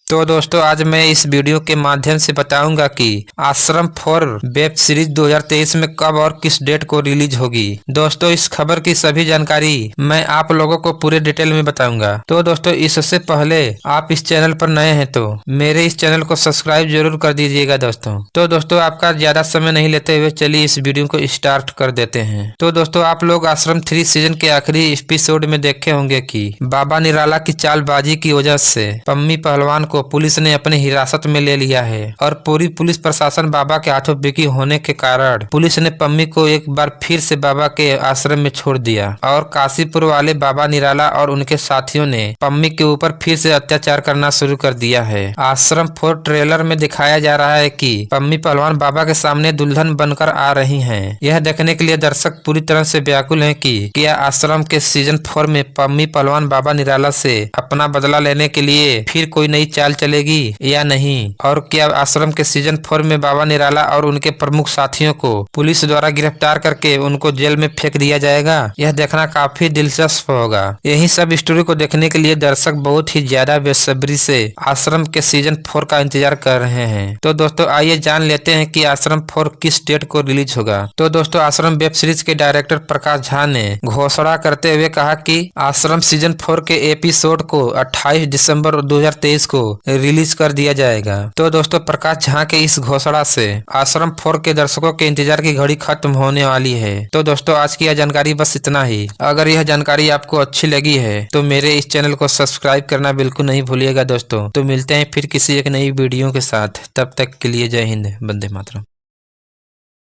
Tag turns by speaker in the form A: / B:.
A: तो दोस्तों आज मैं इस वीडियो के माध्यम से बताऊंगा कि आश्रम 4 वेब सीरीज 2023 में कब और किस डेट को रिलीज होगी। दोस्तों इस खबर की सभी जानकारी मैं आप लोगों को पूरे डिटेल में बताऊंगा। तो दोस्तों इससे पहले आप इस चैनल पर नए हैं तो मेरे इस चैनल को सब्सक्राइब जरूर कर दीजिएगा दोस्तों। तो दोस्तों आपका ज्यादा समय नहीं लेते हुए चलिए इस वीडियो को स्टार्ट कर देते हैं। तो दोस्तों आप लोग आश्रम 3 सीजन के आखिरी एपिसोड में देखे होंगे कि बाबा निराला की चालबाजी की वजह से पम्मी पहलवान को पुलिस ने अपनी हिरासत में ले लिया है और पूरी पुलिस प्रशासन बाबा के हाथों बिकी होने के कारण पुलिस ने पम्मी को एक बार फिर से बाबा के आश्रम में छोड़ दिया और काशीपुर वाले बाबा निराला और उनके साथियों ने पम्मी के ऊपर फिर से अत्याचार करना शुरू कर दिया है। आश्रम 4 ट्रेलर में दिखाया जा रहा है कि पम्मी पहलवान बाबा के सामने दुल्हन बनकर आ रही हैं। यह देखने के लिए दर्शक पूरी तरह से व्याकुल हैं कि क्या आश्रम के सीजन 4 में पम्मी पहलवान बाबा निराला से अपना बदला लेने के लिए फिर कोई नई चाल चलेगी या नहीं, और क्या आश्रम के सीजन 4 में बाबा निराला और उनके प्रमुख साथियों को पुलिस द्वारा गिरफ्तार करके उनको जेल में फेंक दिया जाएगा। यह देखना काफी दिलचस्प होगा। यही सब स्टोरी को देखने के लिए दर्शक बहुत ही ज्यादा बेसब्री से आश्रम के सीजन 4 का इंतजार कर रहे हैं। तो दोस्तों आइए जान लेते हैं कि आश्रम 4 किस डेट को रिलीज होगा। तो दोस्तों आश्रम वेब सीरीज के डायरेक्टर प्रकाश झा ने घोषणा करते हुए कहा कि आश्रम सीजन 4 के एपिसोड को 28 दिसंबर 2023 को रिलीज कर दिया जाएगा। तो दोस्तों प्रकाश झा के इस घोषणा से आश्रम 4 के दर्शकों के इंतजार की घड़ी खत्म होने वाली है। तो दोस्तों आज की यह जानकारी बस इतना ही। अगर यह जानकारी आपको अच्छी लगी है तो मेरे इस चैनल को सब्सक्राइब करना बिल्कुल नहीं भूलिएगा दोस्तों। तो मिलते हैं फिर किसी एक नई वीडियो के साथ, तब तक के लिए जय हिंद, वंदे मातरम।